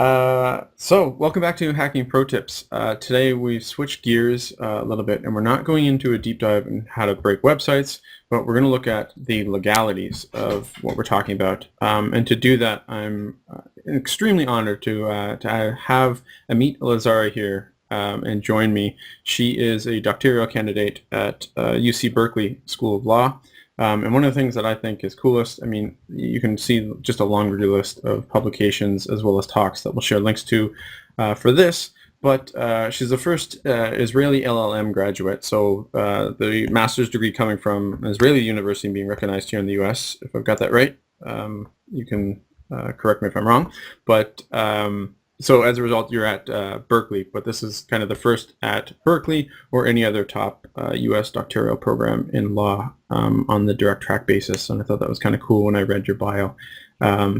So welcome back to Hacking Pro Tips. Today we've switched gears a little bit and we're not going into a deep dive in how to break websites, but we're going to look at the legalities of what we're talking about. And to do that, I'm extremely honored to have Amit Elazari here and join me. She is a doctoral candidate at UC Berkeley School of Law. And one of the things that I think is coolest, I mean, you can see just a longer list of publications as well as talks that we'll share links to for this, but she's the first Israeli LLM graduate, so the master's degree coming from an Israeli university being recognized here in the US, if I've got that right. You can correct me if I'm wrong, but so as a result, you're at Berkeley, but this is kind of the first at Berkeley or any other top U.S. doctoral program in law on the direct track basis. And I thought that was kind of cool when I read your bio.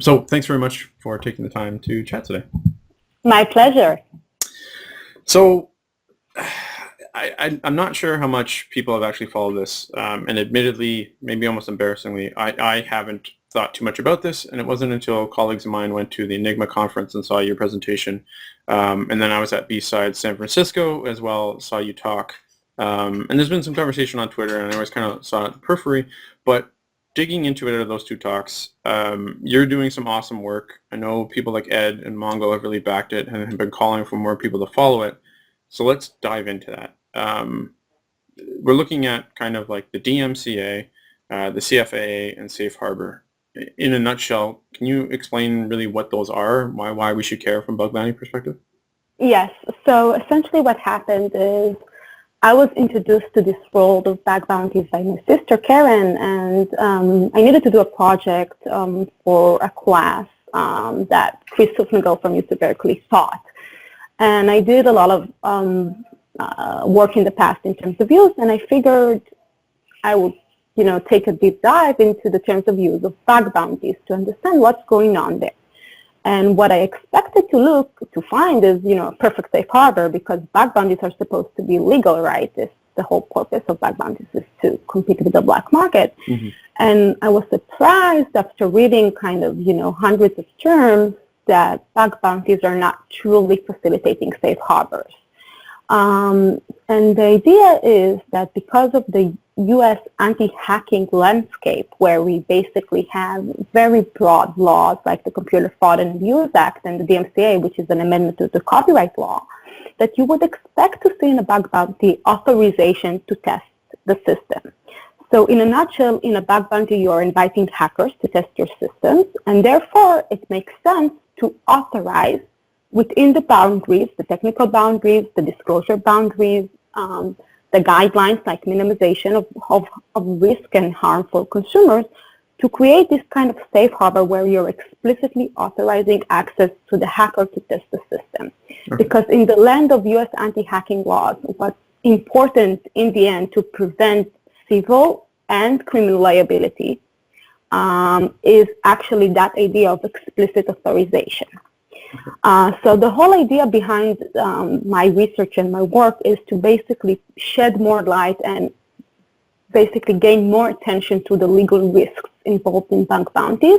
So thanks very much for taking the time to chat today. My pleasure. So I'm not sure how much people have actually followed this. And admittedly, maybe almost embarrassingly, I haven't thought too much about this, and it wasn't until colleagues of mine went to the Enigma conference and saw your presentation, and then I was at B-Side San Francisco as well, saw you talk, and there's been some conversation on Twitter, and I always kind of saw it at the periphery, but digging into it out of those two talks, you're doing some awesome work. I know people like Ed and Mongo have really backed it and have been calling for more people to follow it, so let's dive into that. We're looking at kind of like the DMCA, the CFAA, and Safe Harbor. In a nutshell, can you explain really what those are, why we should care from bug bounty perspective? Yes. So essentially what happened is I was introduced to this world of bug bounties by my sister Karen, and I needed to do a project for a class that Chris Hufnagel from UC Berkeley taught. And I did a lot of work in the past in terms of use, and I figured I would take a deep dive into the terms of use of bug bounties to understand what's going on there. And what I expected to find is, a perfect safe harbor, because bug bounties are supposed to be legal, right? The whole purpose of bug bounties is to compete with the black market. Mm-hmm. And I was surprised after reading kind of, hundreds of terms that bug bounties are not truly facilitating safe harbors. And the idea is that because of the U.S. anti-hacking landscape, where we basically have very broad laws like the Computer Fraud and Abuse Act and the DMCA, which is an amendment to the copyright law, that you would expect to see in a bug bounty authorization to test the system. So in a nutshell, in a bug bounty, you are inviting hackers to test your systems, and therefore it makes sense to authorize within the boundaries, the technical boundaries, the disclosure boundaries, the guidelines like minimization of risk and harm for consumers, to create this kind of safe harbor where you're explicitly authorizing access to the hacker to test the system. Okay. Because in the land of U.S. anti-hacking laws, what's important in the end to prevent civil and criminal liability is actually that idea of explicit authorization. So the whole idea behind my research and my work is to basically shed more light and basically gain more attention to the legal risks involved in bug bounties,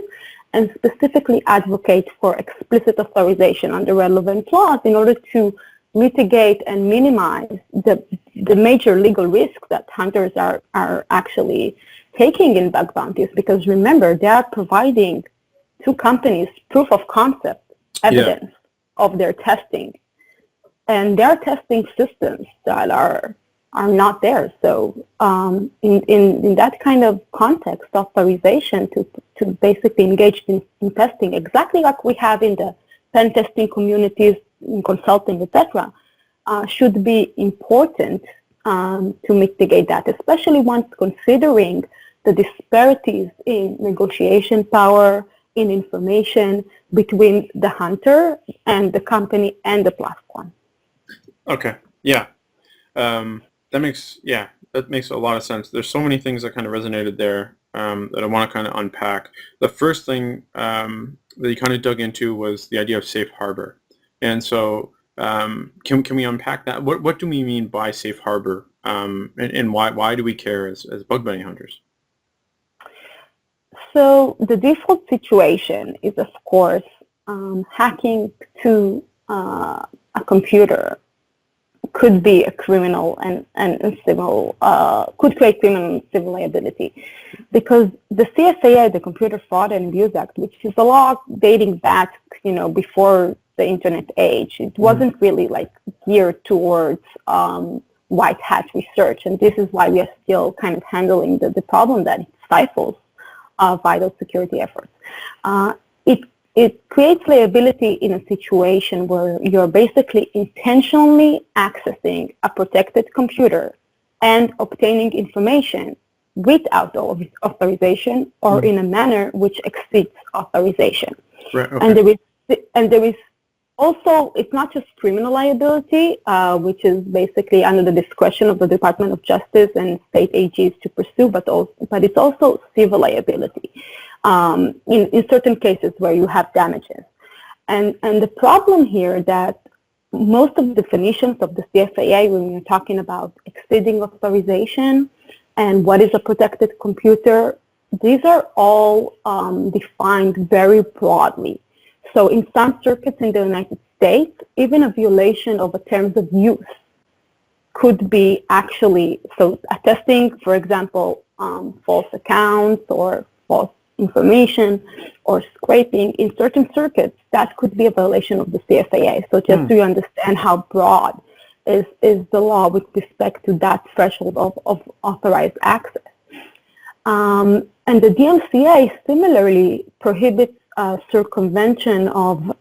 and specifically advocate for explicit authorization under relevant laws in order to mitigate and minimize the major legal risks that hunters are actually taking in bug bounties. Because remember, they are providing to companies proof of concept evidence of their testing, and they're testing systems that are not there. So in that kind of context, authorization to basically engage in testing, exactly like we have in the pen testing communities, in consulting, etc., should be important to mitigate that, especially once considering the disparities in negotiation power, in information between the hunter and the company and the platform. Okay. Yeah. That makes a lot of sense. There's so many things that kind of resonated there that I want to kind of unpack. The first thing that you kind of dug into was the idea of safe harbor. And so can we unpack that? What do we mean by safe harbor, and why do we care as bug bounty hunters? So the default situation is, of course, hacking to a computer could be a criminal and civil, could create criminal and civil liability. Because the CFAA, the Computer Fraud and Abuse Act, which is a law dating back, before the internet age, it wasn't really like geared towards white hat research. And this is why we are still kind of handling the problem that it stifles vital security efforts. It creates liability in a situation where you're basically intentionally accessing a protected computer and obtaining information without authorization or in a manner which exceeds authorization. Right, okay. And there is also, it's not just criminal liability, which is basically under the discretion of the Department of Justice and state AGs to pursue, but it's also civil liability. In certain cases where you have damages. And the problem here that most of the definitions of the CFAA, when we're talking about exceeding authorization and what is a protected computer, these are all defined very broadly. So in some circuits in the United States, even a violation of a terms of use could be actually, so attesting, for example, false accounts or false information or scraping in certain circuits, that could be a violation of the CFAA. So just so you understand how broad is the law with respect to that threshold of authorized access. And the DMCA similarly prohibits circumvention of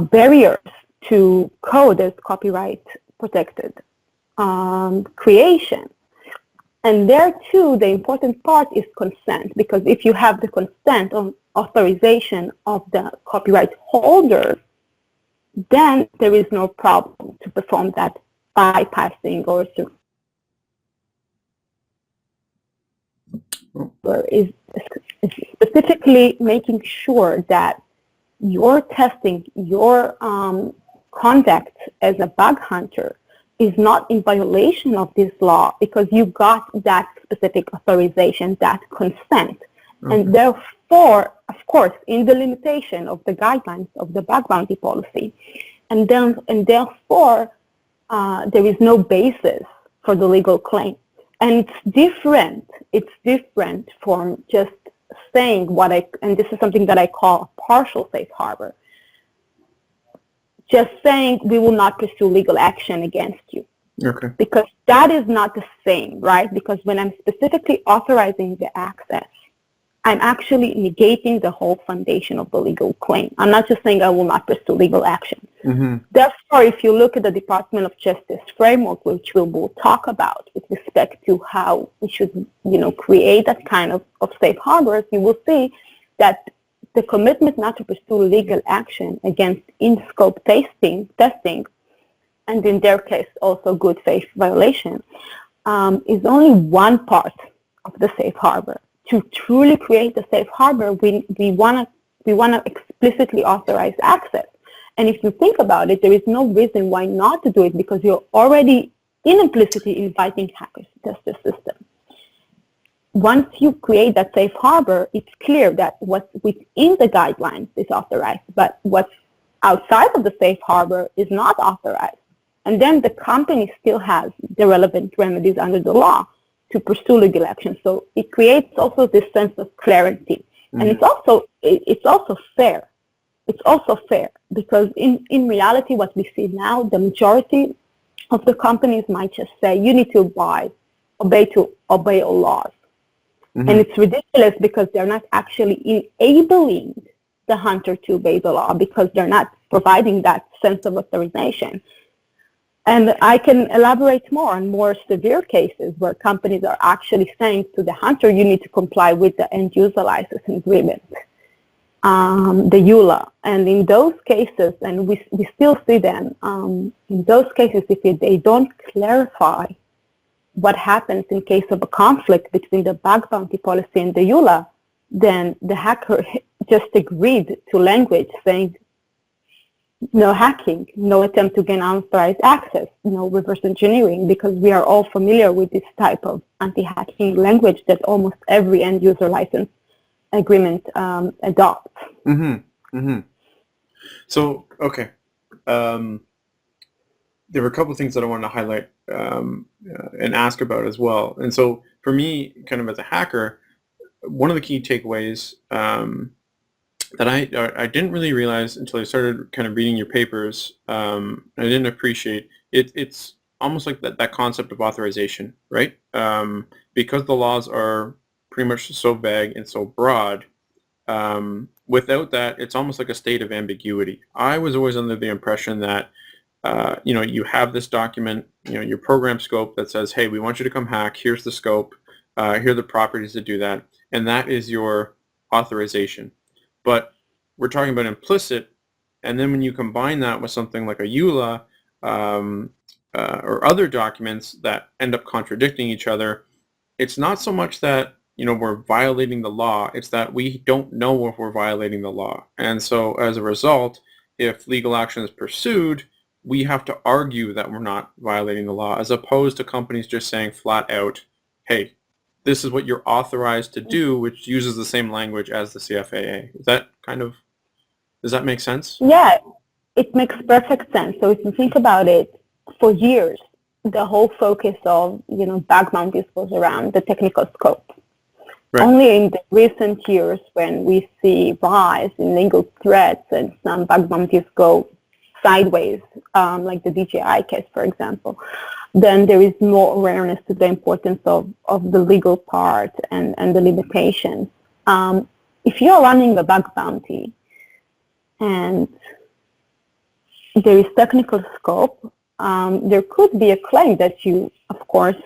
barriers to code as copyright protected creation. And there too, the important part is consent, because if you have the consent or authorization of the copyright holder, then there is no problem to perform that bypassing or is specifically making sure that your testing, your conduct as a bug hunter is not in violation of this law because you got that specific authorization, that consent. Okay. And therefore, of course, in the limitation of the guidelines of the bug bounty policy, and therefore, there is no basis for the legal claim. And it's different from just saying and this is something that I call a partial safe harbor. Just saying we will not pursue legal action against you. Okay. Because that is not the same, right? Because when I'm specifically authorizing the access, I'm actually negating the whole foundation of the legal claim. I'm not just saying I will not pursue legal action. Mm-hmm. Therefore, if you look at the Department of Justice framework, which we will talk about with respect to how we should, create that kind of safe harbors, you will see that the commitment not to pursue legal action against in-scope testing, and in their case also good faith violation, is only one part of the safe harbor. To truly create a safe harbor, we want to explicitly authorize access. And if you think about it, there is no reason why not to do it because you're already implicitly inviting hackers to test the system. Once you create that safe harbor, it's clear that what's within the guidelines is authorized, but what's outside of the safe harbor is not authorized. And then the company still has the relevant remedies under the law to pursue legal action. So it creates also this sense of clarity. Mm-hmm. And it's also fair. It's also fair because in reality, what we see now, the majority of the companies might just say, you need to obey all laws. Mm-hmm. And it's ridiculous because they're not actually enabling the hunter to obey the law because they're not providing that sense of authorization. And I can elaborate more on more severe cases where companies are actually saying to the hunter, you need to comply with the end user license agreement, the EULA. And in those cases, and we still see them, in those cases, if they don't clarify what happens in case of a conflict between the bug bounty policy and the EULA, then the hacker just agreed to language saying no hacking, no attempt to gain unauthorized access, no reverse engineering, because we are all familiar with this type of anti-hacking language that almost every end user license agreement adopts. Mm-hmm. Mm-hmm. So, okay. There were a couple of things that I wanted to highlight and ask about as well. And so for me, kind of as a hacker, one of the key takeaways that I didn't really realize until I started kind of reading your papers, I didn't appreciate it. It's almost like that concept of authorization, right? Because the laws are pretty much so vague and so broad, without that, it's almost like a state of ambiguity. I was always under the impression that you have this document, your program scope that says, hey, we want you to come hack. Here's the scope. Here are the properties to do that. And that is your authorization. But we're talking about implicit. And then when you combine that with something like a EULA or other documents that end up contradicting each other, it's not so much that we're violating the law. It's that we don't know if we're violating the law. And so as a result, if legal action is pursued, we have to argue that we're not violating the law, as opposed to companies just saying flat out, hey, this is what you're authorized to do, which uses the same language as the CFAA. Does that make sense? Yeah, it makes perfect sense. So if you think about it, for years, the whole focus of, bug bounties was around the technical scope. Right. Only in the recent years, when we see rise in legal threats and some bug bounties go sideways, like the DJI case, for example, then there is more awareness to the importance of the legal part and the limitations. If you're running a bug bounty and there is technical scope, there could be a claim that you, of course,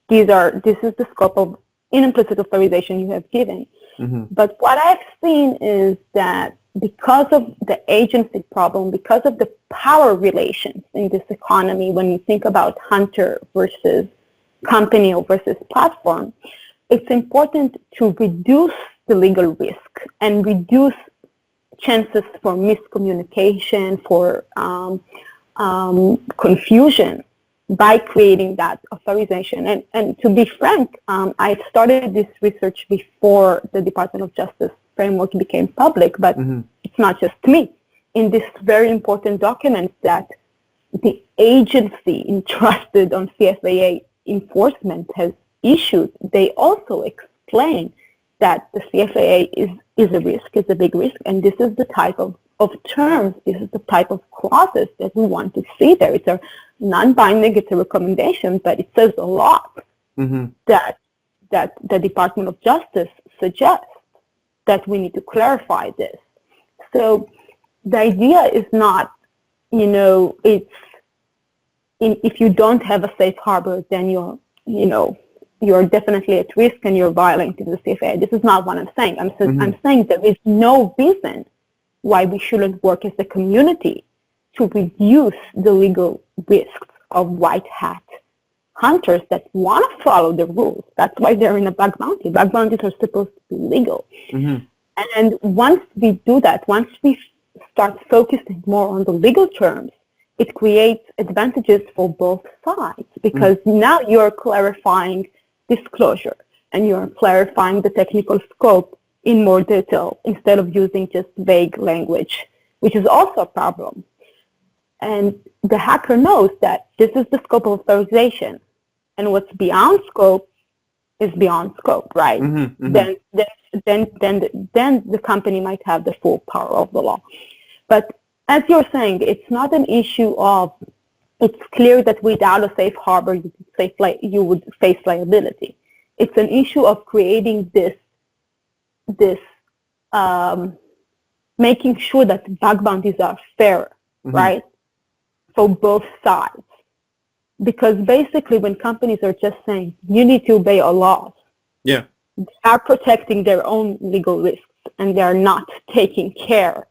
this is the scope of implicit authorization you have given. Mm-hmm. But what I've seen is that because of the agency problem, because of the power relations in this economy, when you think about hunter versus company or versus platform, it's important to reduce the legal risk and reduce chances for miscommunication, for confusion by creating that authorization. And to be frank, I started this research before the Department of Justice framework became public, but mm-hmm. It's not just me. In this very important document that the agency entrusted on CFAA enforcement has issued, they also explain that the CFAA is a risk, is a big risk, and this is the type of terms, this is the type of clauses that we want to see there. It's a non-binding, it's a recommendation, but it says a lot mm-hmm. that the Department of Justice suggests that we need to clarify this. So the idea is not, it's if you don't have a safe harbor, then you're definitely at risk and you're violating the CFAA. This is not what I'm saying. Mm-hmm. I'm saying there is no reason why we shouldn't work as a community to reduce the legal risks of white hat hunters that want to follow the rules. That's why they're in a bug bounty. Bug bounties are supposed to be legal. Mm-hmm. And once we do that, once we start focusing more on the legal terms, it creates advantages for both sides, because mm-hmm. now you're clarifying disclosure and you're clarifying the technical scope in more detail instead of using just vague language, which is also a problem. And the hacker knows that this is the scope of authorization, and what's beyond scope is beyond scope, right? Mm-hmm, mm-hmm. Then the company might have the full power of the law. But as you're saying, it's not an issue of, it's clear that without a safe harbor, you would face liability. It's an issue of creating this making sure that bug bounties are fair, mm-hmm. right, for both sides. Because basically when companies are just saying, you need to obey our laws, yeah, they are protecting their own legal risks and they are not taking care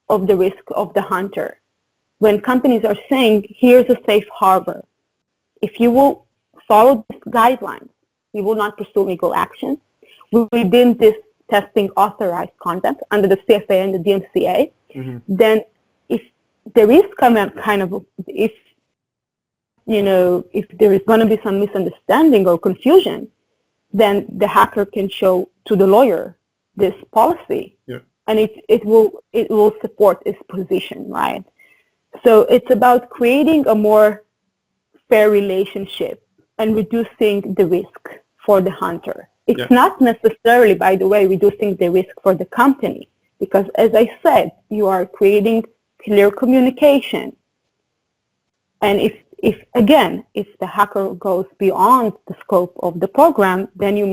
of the risk of the hunter. When companies are saying, here's a safe harbor, if you will follow these guidelines, you will not pursue legal action within this testing authorized content under the CFAA and the DMCA, mm-hmm. then if there is if there is going to be some misunderstanding or confusion, then the hacker can show to the lawyer this policy, yeah. and it will support its position, right? So it's about creating a more fair relationship and reducing the risk for the hunter. It's not necessarily, by the way, reducing the risk for the company, because as I said, you are creating clear communication. And if the hacker goes beyond the scope of the program, then you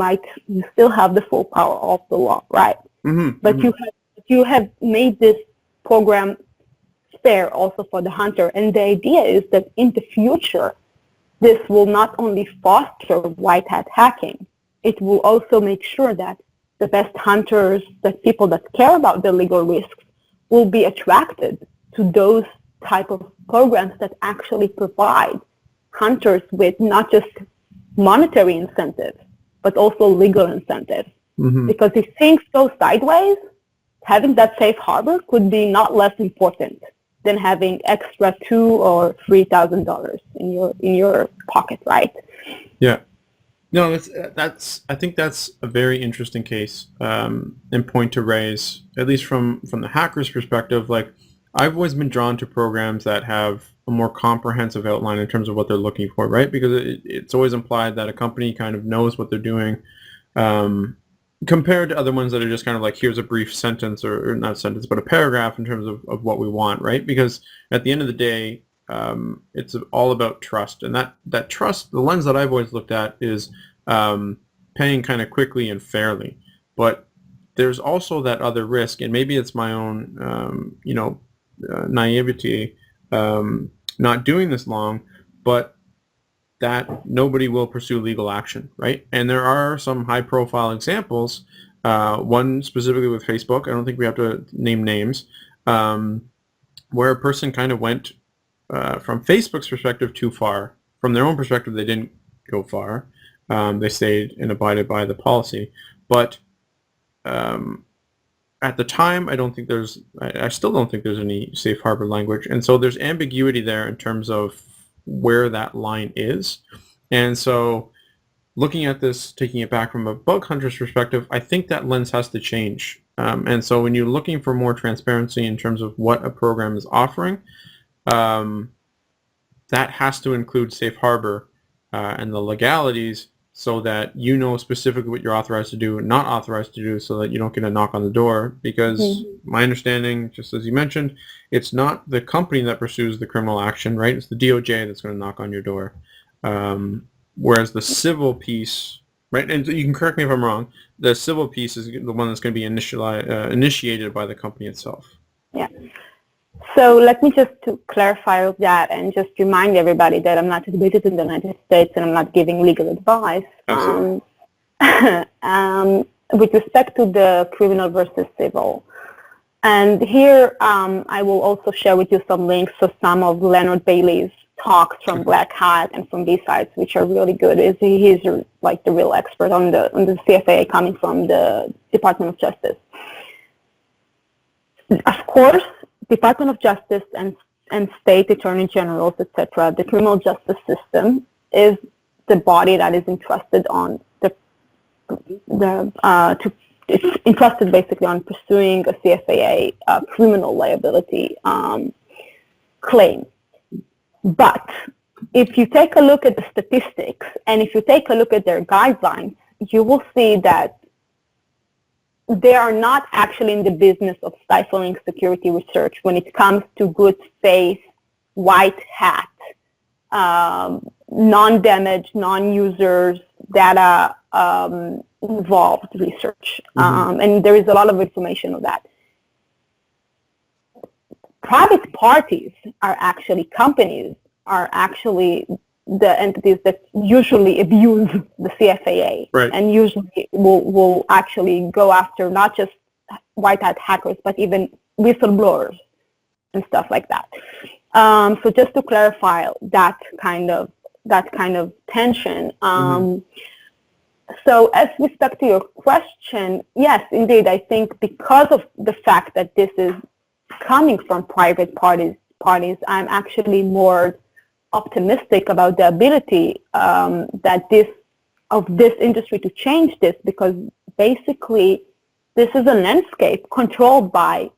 still have the full power of the law, right? But you have made this program fair also for the hunter. And the idea is that in the future, this will not only foster white hat hacking, it will also make sure that the best hunters, the people that care about the legal risks, will be attracted to those type of programs that actually provide hunters with not just monetary incentives, but also legal incentives. Because if things go sideways, having that safe harbor could be not less important than having extra $2,000 or $3,000 in your pocket, right? Yeah. No, that's. I think that's a very interesting case and point to raise, at least from the hacker's perspective. Like, I've always been drawn to programs that have a more comprehensive outline in terms of what they're looking for, right? Because it's always implied that a company kind of knows what they're doing, compared to other ones that are just kind of like, here's a brief sentence, or not sentence, but a paragraph in terms of what we want, right? Because at the end of the day, it's all about trust. And that trust, the lens that I've always looked at is paying kind of quickly and fairly. But there's also that other risk, and maybe it's my own, naivety, not doing this long, but that nobody will pursue legal action, right? And there are some high-profile examples, one specifically with Facebook, I don't think we have to name names, where a person kind of went, from Facebook's perspective, too far. From their own perspective, they didn't go far. They stayed and abided by the policy. But at the time, I still don't think there's any safe harbor language. And so there's ambiguity there in terms of where that line is. And so looking at this, taking it back from a bug hunter's perspective, I think that lens has to change. And so when you're looking for more transparency in terms of what a program is offering, that has to include safe harbor and the legalities, so that you know specifically what you're authorized to do and not authorized to do, so that you don't get a knock on the door. Because my understanding, just as you mentioned, it's not the company that pursues the criminal action, right? It's the DOJ that's going to knock on your door. Whereas the civil piece, right, and you can correct me if I'm wrong, the civil piece is the one that's going to be initiated by the company itself. Yeah. So let me just to clarify that and just remind everybody that I'm not admitted in the United States and I'm not giving legal advice. With respect to the criminal versus civil. And here I will also share with you some links to some of Leonard Bailey's talks from Black Hat and from B-Sides, which are really good. He's like the real expert on the CFAA, coming from the Department of Justice. Of course, Department of Justice and state attorney generals, etc., the criminal justice system is the body that is entrusted on it's entrusted basically on pursuing a CFAA criminal liability claim. But if you take a look at the statistics and if you take a look at their guidelines, you will see that they are not actually in the business of stifling security research when it comes to good faith, white hat, non-damage, non-users, data involved research. And there is a lot of information on that. Private parties are actually, companies are actually the entities that usually abuse the CFAA, right, and usually will actually go after not just white hat hackers, but even whistleblowers and stuff like that. So just to clarify that kind of tension. So as respect to your question, yes, indeed, I think because of the fact that this is coming from private parties, I'm actually more optimistic about the ability of this industry to change this, because basically this is a landscape controlled by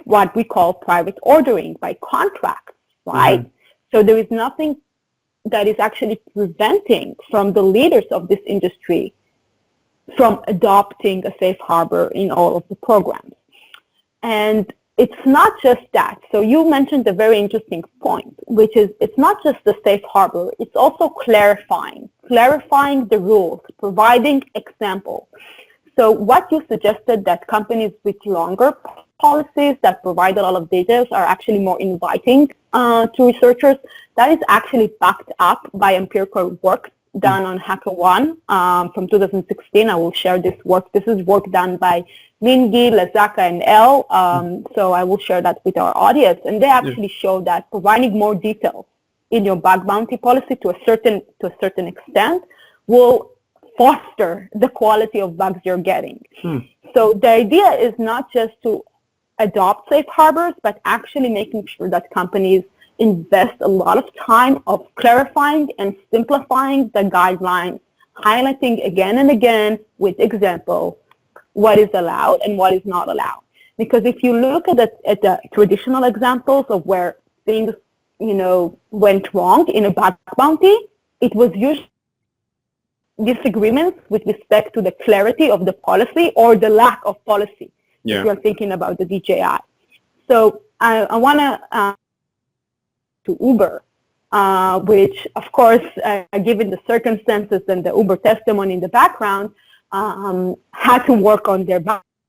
what we call private ordering, by contracts, right? Mm-hmm. So there is nothing that is actually preventing from the leaders of this industry from adopting a safe harbor in all of the programs. And it's not just that. So you mentioned a very interesting point, which is it's not just the safe harbor, it's also clarifying the rules, providing examples. So what you suggested, that companies with longer policies that provide a lot of details are actually more inviting to researchers, that is actually backed up by empirical work done on HackerOne from 2016. I will share this work. This is work done by Mingi, Lazaka, and El. So I will share that with our audience. And they actually show that providing more details in your bug bounty policy to a certain extent will foster the quality of bugs you're getting. So the idea is not just to adopt safe harbors, but actually making sure that companies invest a lot of time of clarifying and simplifying the guidelines, highlighting again and again with example what is allowed and what is not allowed. Because if you look at the traditional examples of where things, went wrong in a bug bounty, it was usually disagreements with respect to the clarity of the policy or the lack of policy. If you're thinking about the DJI. So I want to Uber, which of course, given the circumstances and the Uber testimony in the background, had to work on their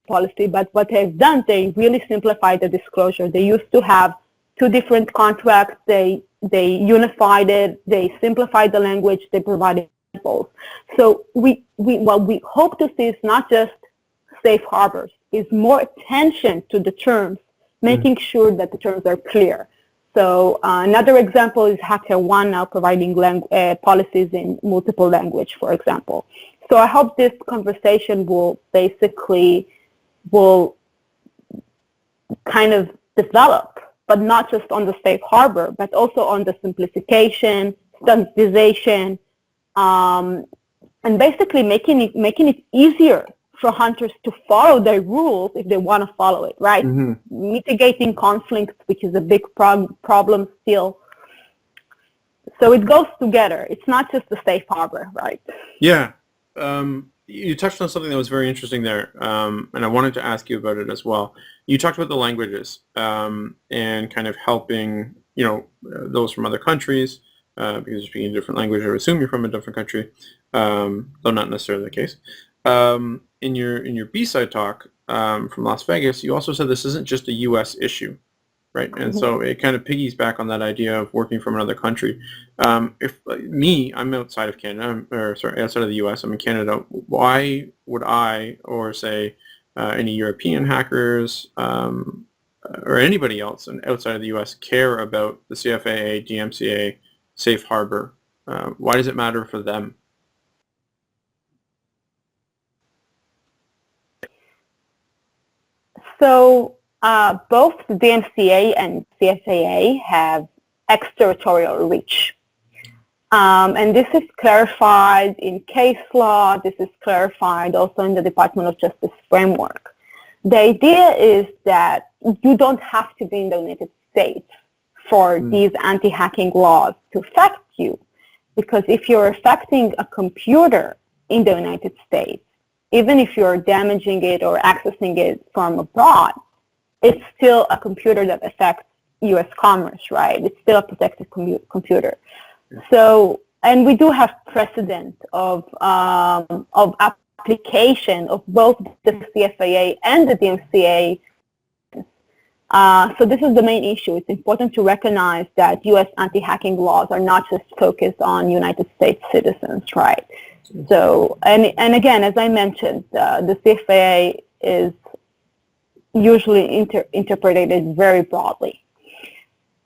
policy. But what they've done, they really simplified the disclosure. They used to have two different contracts. They unified it. They simplified the language. They provided examples. So what we hope to see is not just safe harbors, is more attention to the terms, making sure that the terms are clear. So another example is HackerOne now providing policies in multiple language, for example. So I hope this conversation will kind of develop, but not just on the safe harbor, but also on the simplification, standardization, and basically making it easier for hunters to follow their rules if they want to follow it, right? Mitigating conflicts, which is a big problem still. So it goes together. It's not just the safe harbor, right? Yeah. You touched on something that was very interesting there, and I wanted to ask you about it as well. You talked about the languages and kind of helping, those from other countries, because you're speaking a different language, I assume you're from a different country, though not necessarily the case. In your B-side talk from Las Vegas, you also said this isn't just a U.S. issue, right? And so it kind of piggies back on that idea of working from another country. I'm outside of Canada, outside of the U.S., I'm in Canada. Why would I, or say any European hackers, or anybody else outside of the U.S. care about the CFAA, DMCA, safe harbor? Why does it matter for them? So both the DMCA and CFAA have extraterritorial reach. And this is clarified in case law. This is clarified also in the Department of Justice framework. The idea is that you don't have to be in the United States for these anti-hacking laws to affect you. Because if you're affecting a computer in the United States, even if you're damaging it or accessing it from abroad, it's still a computer that affects U.S. commerce, right? It's still a protected computer. So, and we do have precedent of application of both the CFAA and the DMCA. So this is the main issue. It's important to recognize that U.S. anti-hacking laws are not just focused on United States citizens, right? So, and again, as I mentioned, the CFAA is usually interpreted very broadly.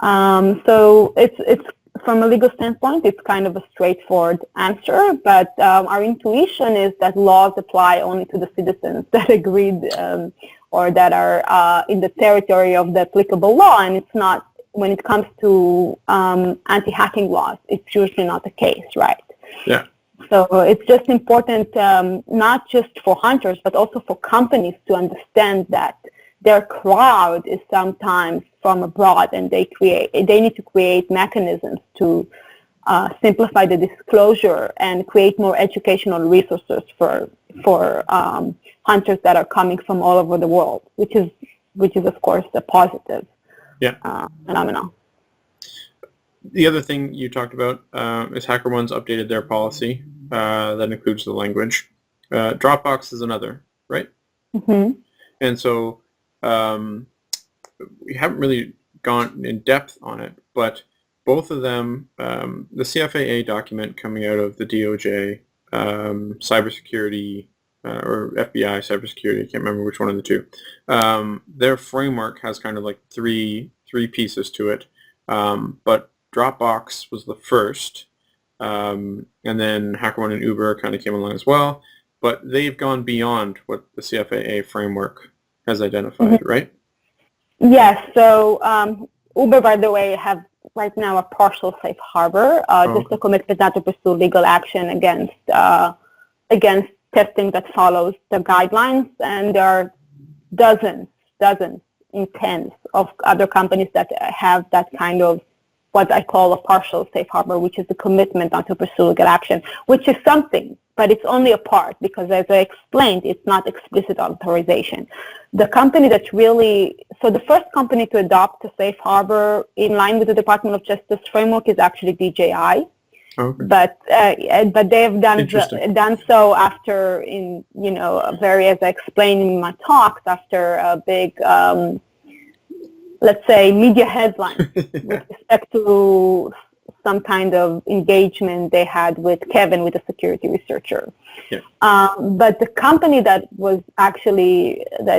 So it's from a legal standpoint, it's kind of a straightforward answer, but our intuition is that laws apply only to the citizens that agreed or that are in the territory of the applicable law, and it's not, when it comes to anti-hacking laws, it's usually not the case, right? Yeah. So it's just important, not just for hunters, but also for companies to understand that their crowd is sometimes from abroad, and they need to create mechanisms to simplify the disclosure and create more educational resources for hunters that are coming from all over the world, which is of course a positive phenomenon. The other thing you talked about is HackerOne's updated their policy that includes the language. Dropbox is another, right? Mm-hmm. And so we haven't really gone in depth on it, but both of them, the CFAA document coming out of the DOJ, cybersecurity, or FBI cybersecurity, I can't remember which one of the two. Their framework has kind of like three pieces to it, but Dropbox was the first, and then HackerOne and Uber kind of came along as well, but they've gone beyond what the CFAA framework has identified, mm-hmm. right? Yes, so Uber, by the way, have right now a partial safe harbor, just a commitment not to pursue legal action against testing that follows the guidelines, and there are dozens, tens of other companies that have that kind of what I call a partial safe harbor, which is a commitment not to pursue legal action, which is something, but it's only a part, because as I explained, it's not explicit authorization. The company that really, so the first company to adopt a safe harbor in line with the Department of Justice framework is actually DJI. Okay. But they have done so after, as I explained in my talks, after a big, let's say, media headline with respect to some kind of engagement they had with Kevin, with a security researcher. Yeah. But the company that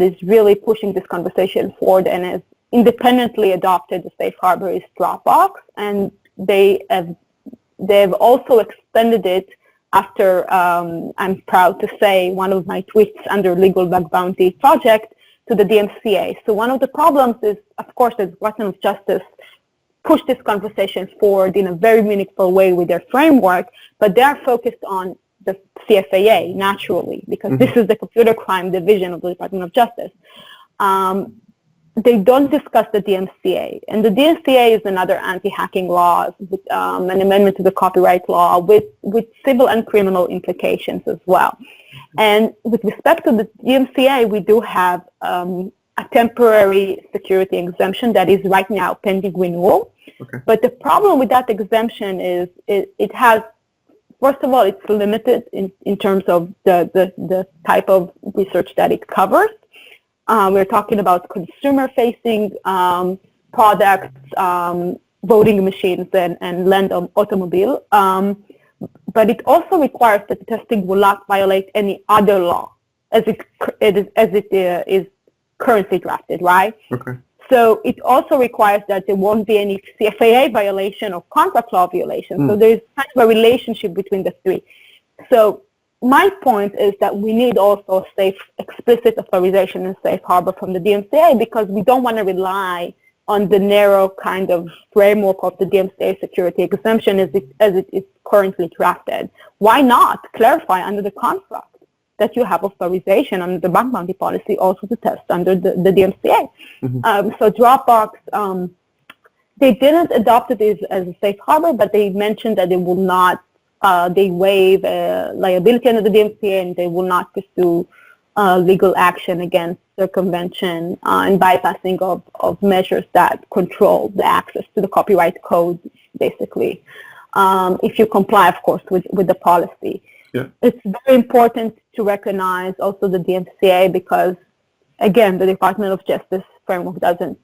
is really pushing this conversation forward and has independently adopted the safe harbor is Dropbox, and they've also extended it after, I'm proud to say, one of my tweets under Legal Bug Bounty project to the DMCA. So one of the problems is, of course, the Department of Justice pushed this conversation forward in a very meaningful way with their framework, but they are focused on the CFAA, naturally, because mm-hmm. this is the computer crime division of the Department of Justice. They don't discuss the DMCA, and the DMCA is another anti-hacking law, with, an amendment to the copyright law with civil and criminal implications as well. And with respect to the DMCA, we do have a temporary security exemption that is right now pending renewal. Okay. But the problem with that exemption is it has, first of all, it's limited in terms of the type of research that it covers. We're talking about consumer-facing products, voting machines, and land automobile. But it also requires that the testing will not violate any other law as it is currently drafted, right? Okay. So it also requires that there won't be any CFAA violation or contract law violation. So there's kind of a relationship between the three. So my point is that we need also explicit authorization and safe harbor from the DMCA, because we don't want to rely on the narrow kind of framework of the DMCA security exemption as it is currently drafted. Why not clarify under the contract that you have authorization under the bug bounty policy also to test under the DMCA? Mm-hmm. So Dropbox, they didn't adopt it as a safe harbor, but they mentioned that they will not, they waive liability under the DMCA, and they will not pursue legal action against circumvention and bypassing of measures that control the access to the copyright code, basically, if you comply, of course, with the policy. Yeah. It's very important to recognize also the DMCA because, again, the Department of Justice framework doesn't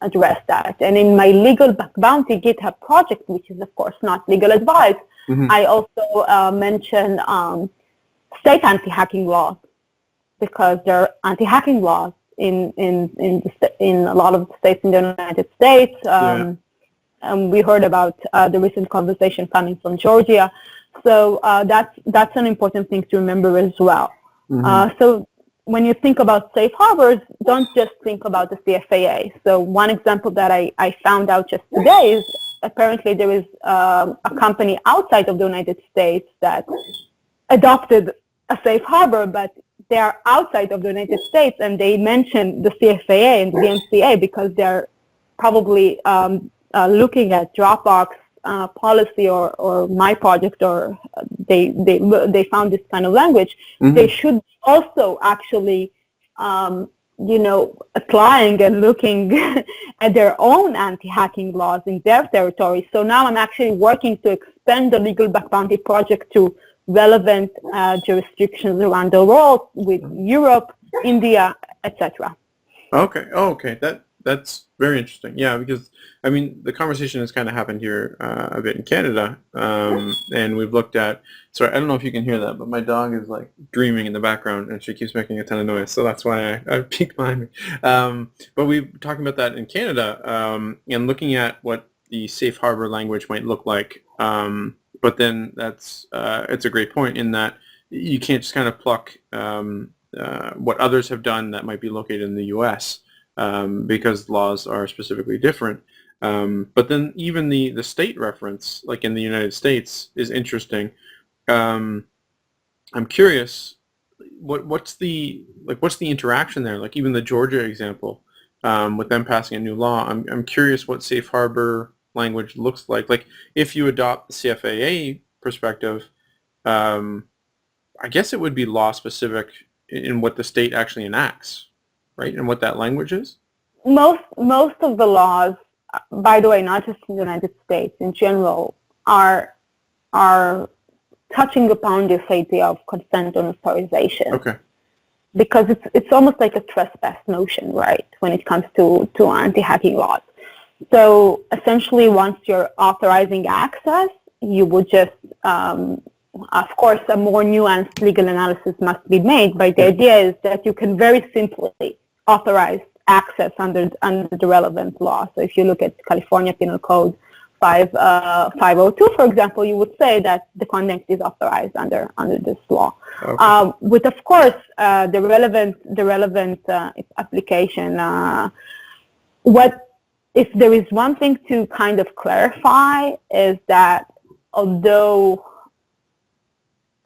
address that. And in my legal bug bounty GitHub project, which is, of course, not legal advice, mm-hmm. I also mentioned state anti-hacking laws, because there are anti-hacking laws in a lot of the states in the United States. And we heard about the recent conversation coming from Georgia. So that's an important thing to remember as well. Mm-hmm. So when you think about safe harbors, don't just think about the CFAA. So one example that I found out just today is apparently there is a company outside of the United States that adopted a safe harbor, but they are outside of the United States, and they mention the CFAA and the DMCA because they're probably looking at Dropbox policy or my project, or they found this kind of language. Mm-hmm. They should also actually applying and looking at their own anti-hacking laws in their territory. So now I'm actually working to expand the Legal Bug Bounty project to relevant jurisdictions around the world, with Europe, India, etc. Okay. Oh, okay. That's very interesting. Yeah, because I mean the conversation has kind of happened here a bit in Canada, and we've looked at. Sorry, I don't know if you can hear that, but my dog is like dreaming in the background, and she keeps making a ton of noise. So that's why I peeked behind me. But we've talking about that in Canada, and looking at what the safe harbor language might look like. But then it's a great point in that you can't just kind of pluck what others have done that might be located in the U.S. Because laws are specifically different. But then even the state reference, like in the United States, is interesting. I'm curious, what's the interaction there? Like even the Georgia example, with them passing a new law. I'm curious what safe harbor language looks like. Like if you adopt the CFAA perspective, I guess it would be law specific in what the state actually enacts, right? And what that language is? Most of the laws, by the way, not just in the United States, in general, are touching upon this idea of consent and authorization. Okay. Because it's almost like a trespass notion, right, when it comes to anti-hacking laws. So essentially, once you're authorizing access, you would just, of course, a more nuanced legal analysis must be made, but the idea is that you can very simply authorize access under the relevant law. So if you look at California Penal Code 502, for example, you would say that the conduct is authorized under this law. Okay. With, of course, the relevant application. If there is one thing to kind of clarify is that although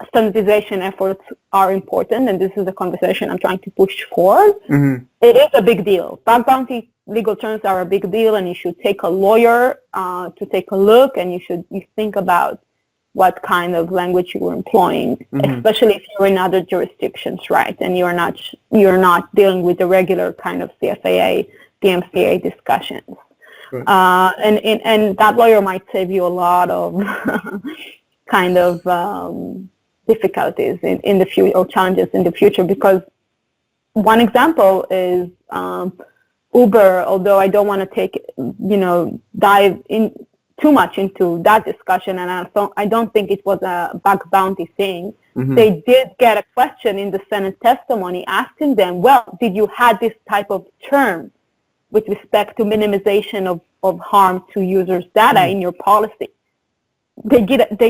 standardization efforts are important, and this is a conversation I'm trying to push forward, mm-hmm. It is a big deal. Bug bounty legal terms are a big deal, and you should take a lawyer to take a look, and you think about what kind of language you are employing, mm-hmm. especially if you're in other jurisdictions, right? And you're not dealing with the regular kind of CFAA, DMCA discussions. Right. And that lawyer might save you a lot of kind of difficulties in the future, or challenges in the future, because one example is Uber, although I don't want to dive in too much into that discussion, and I don't think it was a bug bounty thing. Mm-hmm. They did get a question in the Senate testimony asking them, well, did you have this type of term with respect to minimization of harm to users' data in your policy? They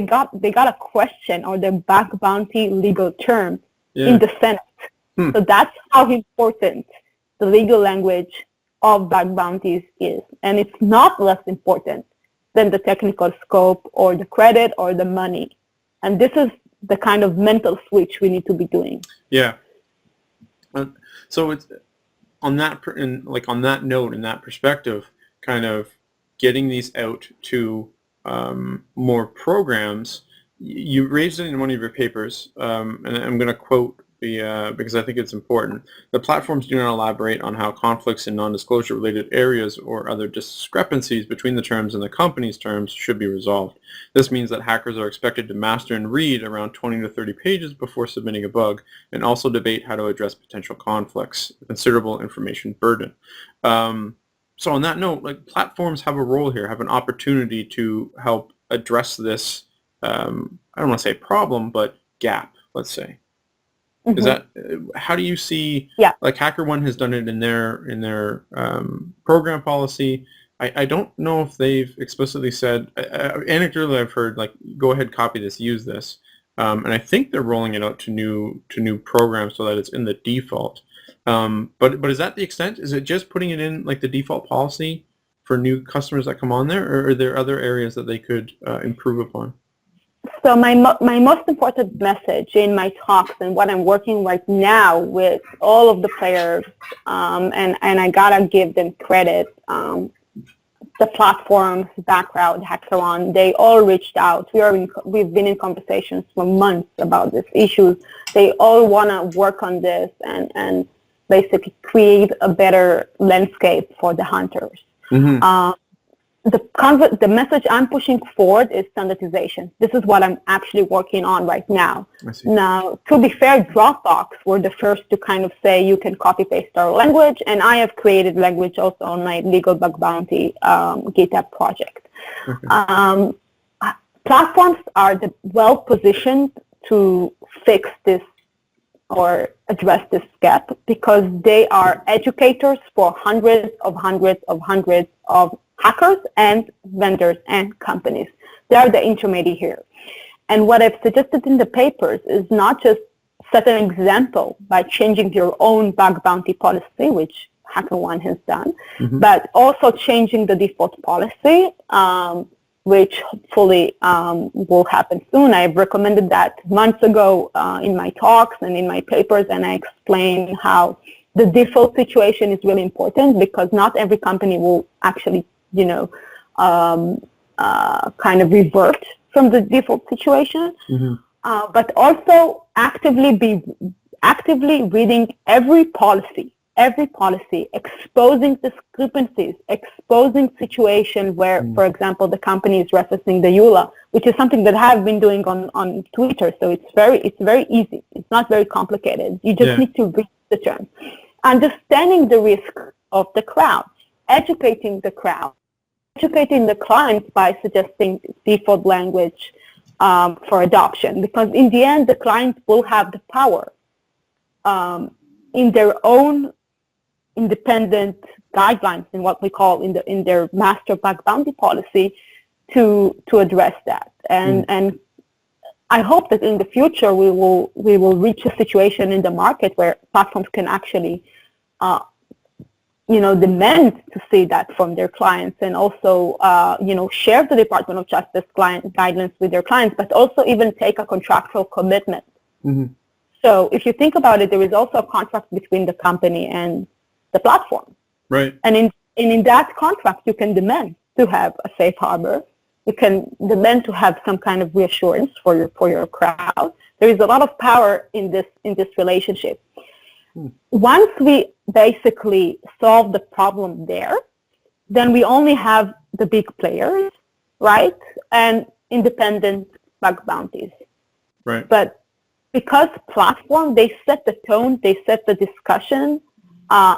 got a question, or the bug bounty legal term in the Senate. So that's how important the legal language of bug bounties is. And it's not less important than the technical scope or the credit or the money. And this is the kind of mental switch we need to be doing. Yeah. So it's on that note, in that perspective, kind of getting these out to more programs. You raised it in one of your papers, and I'm going to quote because I think it's important. The platforms do not elaborate on how conflicts in non-disclosure related areas or other discrepancies between the terms and the company's terms should be resolved. This means that hackers are expected to master and read around 20 to 30 pages before submitting a bug, and also debate how to address potential conflicts, considerable information burden. So on that note, like, platforms have a role here, have an opportunity to help address this, I don't want to say problem, but gap, let's say. Mm-hmm. Is that, how do you see, like HackerOne has done it in their program policy. I don't know if they've explicitly said, anecdotally I've heard, like, go ahead, copy this, use this. And I think they're rolling it out to new programs so that it's in the default. But is that the extent? Is it just putting it in like the default policy for new customers that come on there, or are there other areas that they could improve upon? So my most important message in my talks and what I'm working right now with all of the players, and I gotta give them credit, the platforms, Background, Hackathon, they all reached out. We've been in conversations for months about this issue. They all want to work on this and basically create a better landscape for the hunters. Mm-hmm. The message I'm pushing forward is standardization. This is what I'm actually working on right now. Now, to be fair, Dropbox were the first to kind of say you can copy-paste our language, and I have created language also on my legal bug bounty GitHub project. Okay. Platforms are well-positioned to fix this or address this gap because they are educators for hundreds of hackers and vendors and companies. They are the intermediary here. And what I've suggested in the papers is not just set an example by changing your own bug bounty policy, which HackerOne has done, but also changing the default policy, which hopefully will happen soon. I've recommended that months ago in my talks and in my papers, and I explain how the default situation is really important because not every company will actually kind of revert from the default situation, but also actively reading every policy, exposing discrepancies, exposing situations where, for example, the company is referencing the EULA, which is something that I've been doing on Twitter. So it's very easy. It's not very complicated. You just need to read the terms, understanding the risk of the crowd, educating the crowd, educating the clients by suggesting default language for adoption, because in the end, the clients will have the power in their own independent guidelines, in what we call in their master bug bounty policy, to address that. And I hope that in the future we will reach a situation in the market where platforms can actually demand to see that from their clients, and also, share the Department of Justice client guidelines with their clients, but also even take a contractual commitment. So if you think about it, there is also a contract between the company and the platform. Right. And in that contract, you can demand to have a safe harbor. You can demand to have some kind of reassurance for your crowd. There is a lot of power in this relationship. Once we basically solve the problem there, then we only have the big players, right, and independent bug bounties. Right. But because platform, they set the tone, they set the discussion,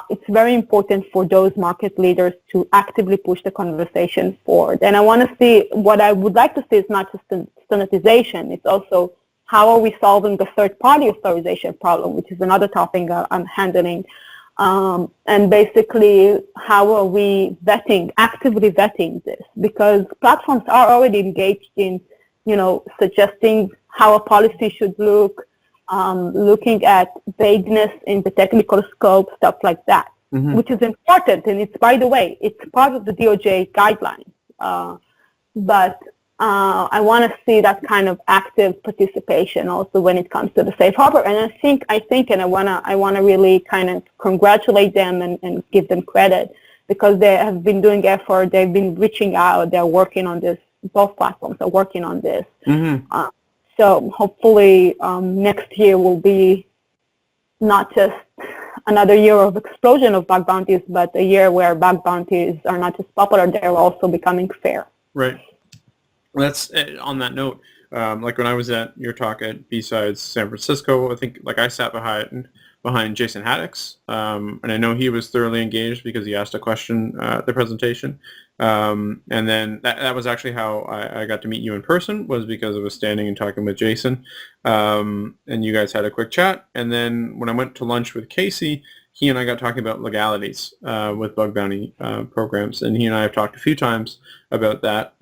it's very important for those market leaders to actively push the conversation forward. And I want to see, what I would like to see is not just standardization, it's also how are we solving the third-party authorization problem, which is another topic I'm handling. And basically, how are we actively vetting this? Because platforms are already engaged in, suggesting how a policy should look, looking at vagueness in the technical scope, stuff like that, which is important. And it's, by the way, it's part of the DOJ guidelines. But I want to see that kind of active participation also when it comes to the safe harbor. And I think, and I want to really kind of congratulate them and give them credit, because they have been doing effort. They've been reaching out. They're working on this. Both platforms are working on this. So hopefully next year will be not just another year of explosion of bug bounties, but a year where bug bounties are not just popular, they're also becoming fair. Right. That's on that note. Like when I was at your talk at B-Sides San Francisco, I think I sat behind Jason Haddix, and I know he was thoroughly engaged because he asked a question at the presentation. And then that was actually how I got to meet you in person, was because I was standing and talking with Jason, and you guys had a quick chat. And then when I went to lunch with Casey, he and I got talking about legalities with bug bounty programs, and he and I have talked a few times about that,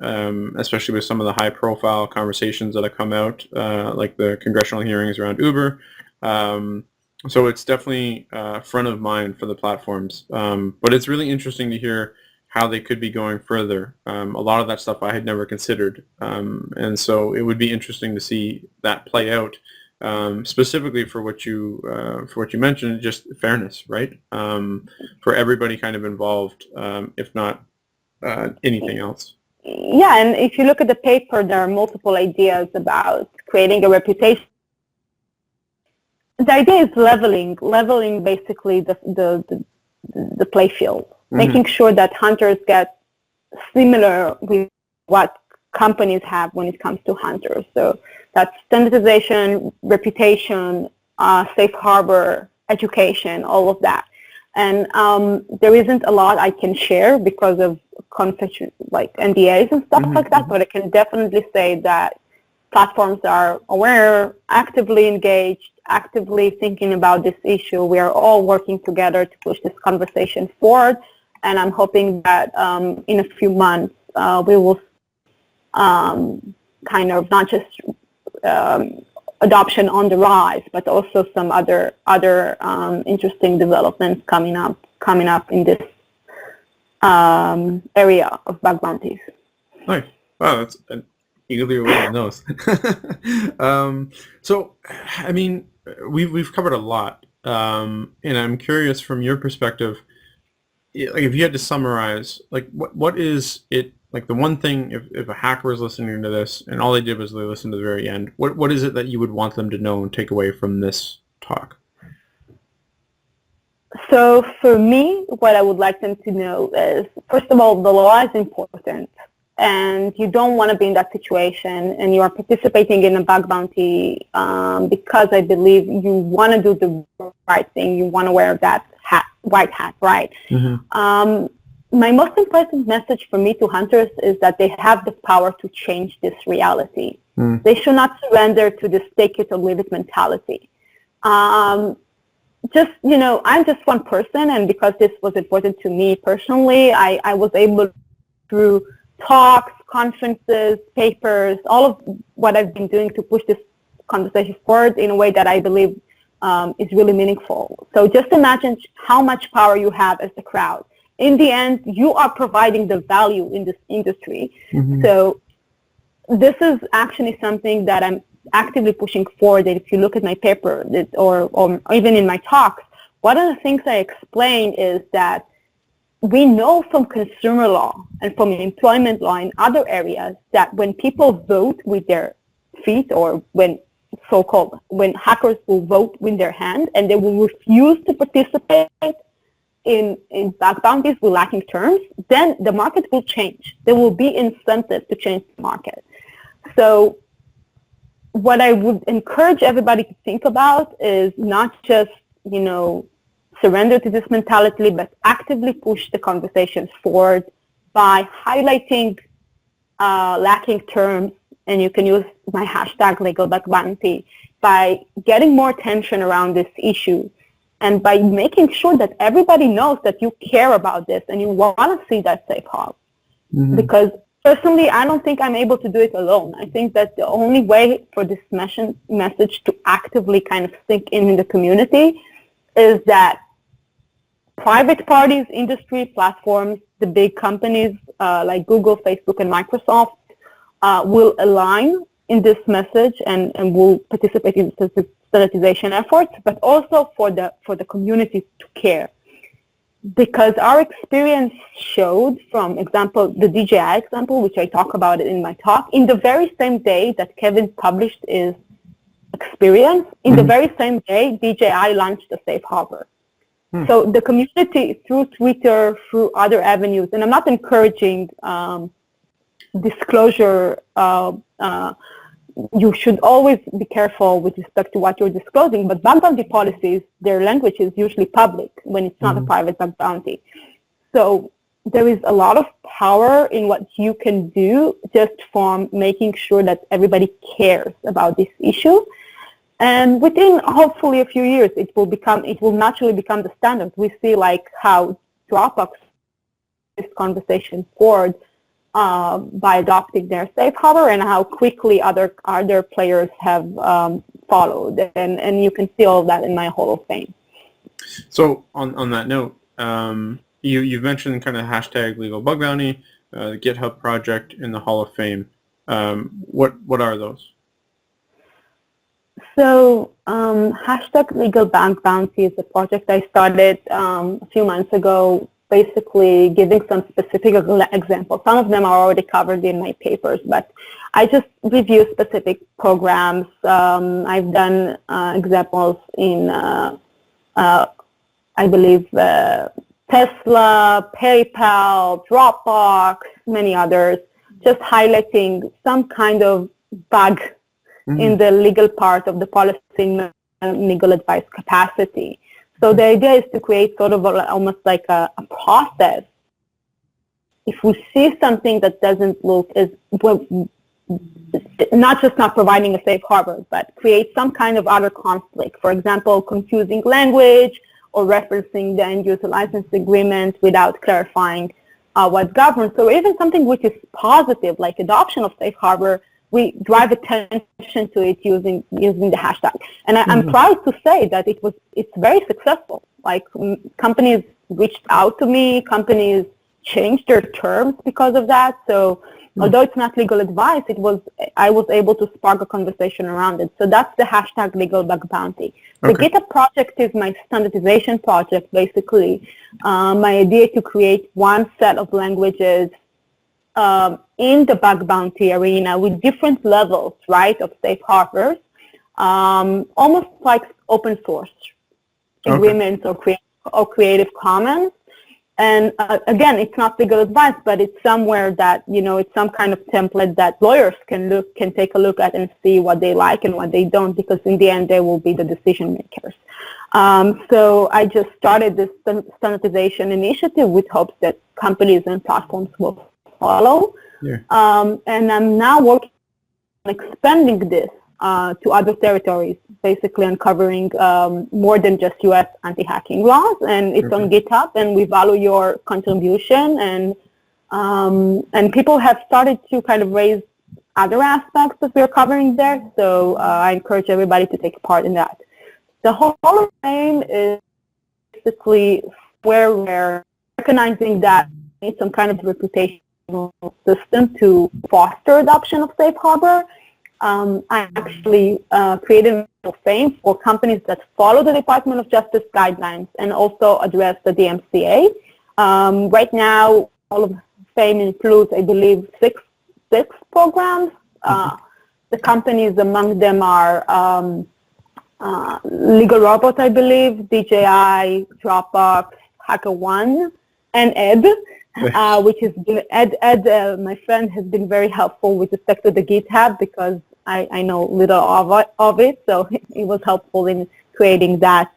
especially with some of the high-profile conversations that have come out, like the congressional hearings around Uber. So it's definitely front of mind for the platforms. But it's really interesting to hear how they could be going further. A lot of that stuff I had never considered, and so it would be interesting to see that play out. Specifically for what you mentioned, just fairness, right? For everybody kind of involved, if not anything else. Yeah, and if you look at the paper, there are multiple ideas about creating a reputation. The idea is leveling basically the play field, making sure that hunters get similar with what companies have when it comes to hunters. So that's standardization, reputation, safe harbor, education, all of that. And there isn't a lot I can share because of confidential, like NDAs and stuff like that, but I can definitely say that platforms are aware, actively engaged, actively thinking about this issue. We are all working together to push this conversation forward, and I'm hoping that in a few months we will kind of not just adoption on the rise, but also some other interesting developments coming up in this area of bug bounties. Nice. Wow, that's an eagerly awaited nose. So, I mean, we've covered a lot, and I'm curious from your perspective, like if you had to summarize, like what is it, like the one thing, if a hacker is listening to this and all they did was they listened to the very end, what is it that you would want them to know and take away from this talk? So for me, what I would like them to know is, first of all, the law is important, and you don't want to be in that situation, and you are participating in a bug bounty because I believe you want to do the right thing. You want to wear that white hat, right? My most important message for me to hunters is that they have the power to change this reality. They should not surrender to this take it or leave it mentality. Just, I'm just one person, and because this was important to me personally, I was able, through talks, conferences, papers, all of what I've been doing to push this conversation forward in a way that I believe is really meaningful. So just imagine how much power you have as the crowd. In the end, you are providing the value in this industry. So this is actually something that I'm actively pushing forward. That if you look at my paper or even in my talks, one of the things I explain is that we know from consumer law and from employment law in other areas that when people vote with their feet, or when hackers will vote with their hand and they will refuse to participate in bug bounties with lacking terms, then the market will change. There will be incentive to change the market. So what I would encourage everybody to think about is not just, surrender to this mentality, but actively push the conversations forward by highlighting lacking terms, and you can use my hashtag legal bug bounty, by getting more attention around this issue, and by making sure that everybody knows that you care about this and you want to see that safe harbor. Because personally, I don't think I'm able to do it alone. I think that the only way for this message to actively kind of sink in the community is that private parties, industry platforms, the big companies like Google, Facebook, and Microsoft will align in this message and will participate in standardization efforts, but also for the community to care. Because our experience showed, from example, the DJI example, which I talk about it in my talk, in the very same day that Kevin published his experience, in the very same day, DJI launched a safe harbor. So the community, through Twitter, through other avenues, and I'm not encouraging disclosure, you should always be careful with respect to what you're disclosing, but bug bounty policies, their language is usually public when it's not a private bug bounty. So there is a lot of power in what you can do just from making sure that everybody cares about this issue. And within hopefully a few years, it will naturally become the standard. We see like how Dropbox this conversation forward by adopting their safe harbor, and how quickly other players have followed. And you can see all of that in my Hall of Fame. So on that note, you've mentioned kind of hashtag legal bug bounty, the GitHub project, and the Hall of Fame. What are those? So hashtag legal bug bounty is a project I started a few months ago, basically giving some specific examples. Some of them are already covered in my papers, but I just review specific programs. I've done examples in, I believe, Tesla, PayPal, Dropbox, many others, just highlighting some kind of bug in the legal part of the policy and legal advice capacity. So the idea is to create sort of almost like a process. If we see something that doesn't look as well, not just not providing a safe harbor, but create some kind of other conflict. For example, confusing language or referencing the end-user license agreement without clarifying what governs. So even something which is positive, like adoption of safe harbor, we drive attention to it using the hashtag. And I'm proud to say that it's very successful. Like companies reached out to me, companies changed their terms because of that. So although it's not legal advice, I was able to spark a conversation around it. So that's the hashtag legal bug bounty. The GitHub project is my standardization project, basically. My idea to create one set of languages in the bug bounty arena with different levels, right, of safe harbors, almost like open source agreements or Creative Commons. And again, it's not legal advice, but it's somewhere that, it's some kind of template that lawyers can take a look at and see what they like and what they don't, because in the end, they will be the decision makers. So I just started this standardization initiative with hopes that companies and platforms will follow. Yeah. And I'm now working on expanding this to other territories, basically uncovering more than just U.S. anti-hacking laws. And it's on GitHub, and we value your contribution. And people have started to kind of raise other aspects that we're covering there. So I encourage everybody to take part in that. The Hall of Fame is basically where we're recognizing that we need some kind of reputation system to foster adoption of safe harbor. I actually created a Hall of Fame for companies that follow the Department of Justice guidelines and also address the DMCA. Right now, Hall of Fame includes, I believe, six programs. The companies among them are Legal Robot, I believe, DJI, Dropbox, HackerOne, and Ed. Which has been, Ed, my friend, has been very helpful with respect to the GitHub because I know little of it, so it was helpful in creating that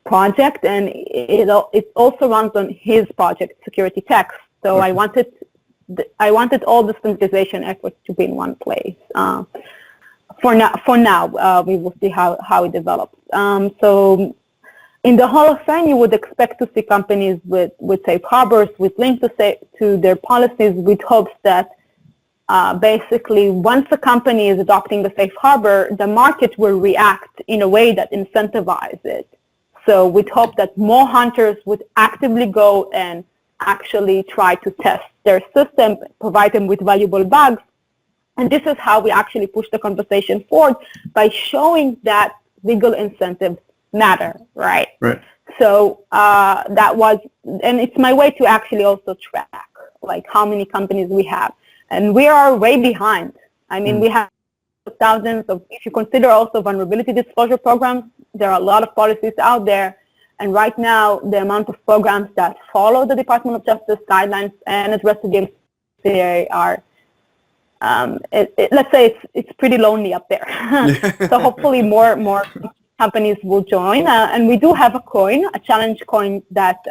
project, and it also runs on his project, Security Tech. So I wanted all the standardization efforts to be in one place. For now, we will see how it develops. So in the Hall of Fame, you would expect to see companies with safe harbors, with links to their policies, with hopes that basically once a company is adopting the safe harbor, the market will react in a way that incentivizes it. So with hope that more hunters would actively go and actually try to test their system, provide them with valuable bugs. And this is how we actually push the conversation forward, by showing that legal incentives matter, right? Right. So that was, and it's my way to actually also track, like how many companies we have. And we are way behind. I mean, we have thousands of, if you consider also vulnerability disclosure programs, there are a lot of policies out there. And right now, the amount of programs that follow the Department of Justice guidelines and address the DMCA are, let's say it's pretty lonely up there. So hopefully more companies will join. And we do have a coin, a challenge coin that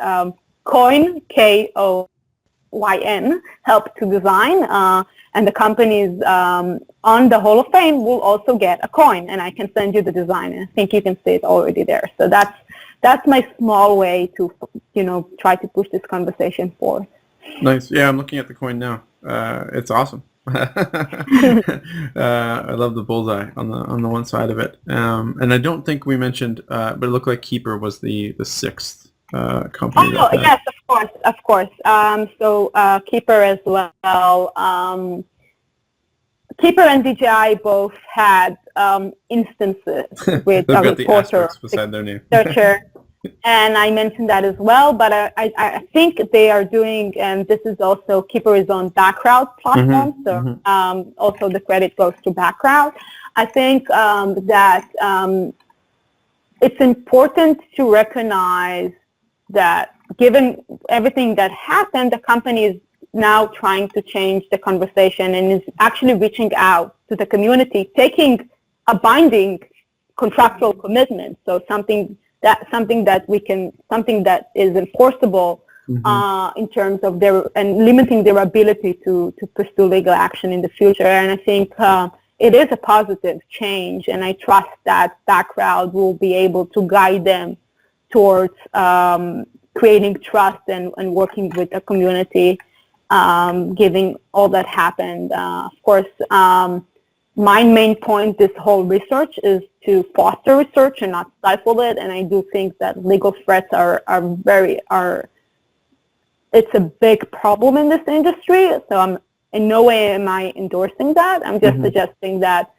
Coin, K-O-Y-N, helped to design. And the companies on the Hall of Fame will also get a coin. And I can send you the design. I think you can see it already there. So that's my small way to, try to push this conversation forward. Nice. Yeah, I'm looking at the coin now. It's awesome. I love the bullseye on the one side of it. And I don't think we mentioned, but it looked like Keeper was the sixth company Oh, that yes, of course. So Keeper as well. Keeper and DJI both had instances with they've a got the reporter, asterisks beside their name. researcher, and I mentioned that as well. But I think they are doing, and this is also Keeper is on Background platform, so also the credit goes to Background. I think that it's important to recognize that given everything that happened, the company is now trying to change the conversation and is actually reaching out to the community, taking a binding contractual commitment. So something that is enforceable in terms of their and limiting their ability to pursue legal action in the future. And I think it is a positive change, and I trust that Background will be able to guide them towards creating trust and working with the community, given all that happened. Of course, my main point, this whole research, is to foster research and not stifle it. And I do think that legal threats it's a big problem in this industry. So in no way am I endorsing that. I'm just suggesting that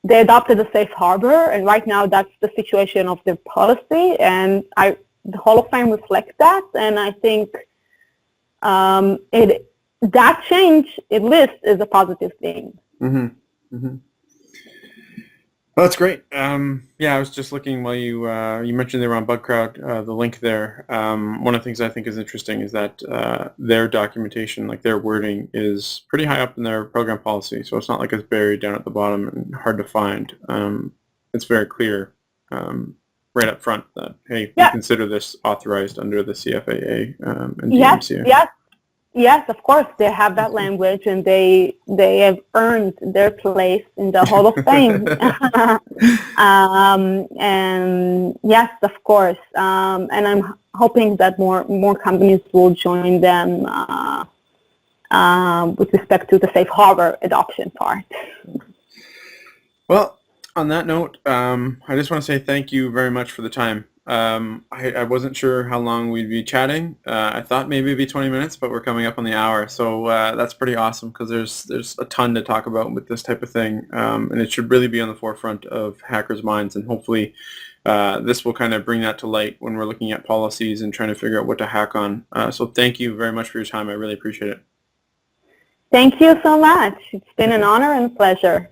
they adopted a safe harbor, and right now that's the situation of their policy, and the Hall of Fame reflects that, and I think that change, at least, is a positive thing. Well, that's great. Yeah, I was just looking while you mentioned they were on BugCrowd, the link there. One of the things I think is interesting is that their documentation, like their wording, is pretty high up in their program policy. So it's not like it's buried down at the bottom and hard to find. It's very clear right up front that, hey, we consider this authorized under the CFAA and DMCA. Yes, of course, they have that language, and they have earned their place in the Hall of Fame. And yes, of course, and I'm hoping that more companies will join them with respect to the safe harbor adoption part. Well, on that note, I just want to say thank you very much for the time. I wasn't sure how long we'd be chatting. I thought maybe it'd be 20 minutes, but we're coming up on the hour. So that's pretty awesome, because there's a ton to talk about with this type of thing. And it should really be on the forefront of hackers' minds. And hopefully this will kind of bring that to light when we're looking at policies and trying to figure out what to hack on. So thank you very much for your time. I really appreciate it. Thank you so much. It's been an honor and a pleasure.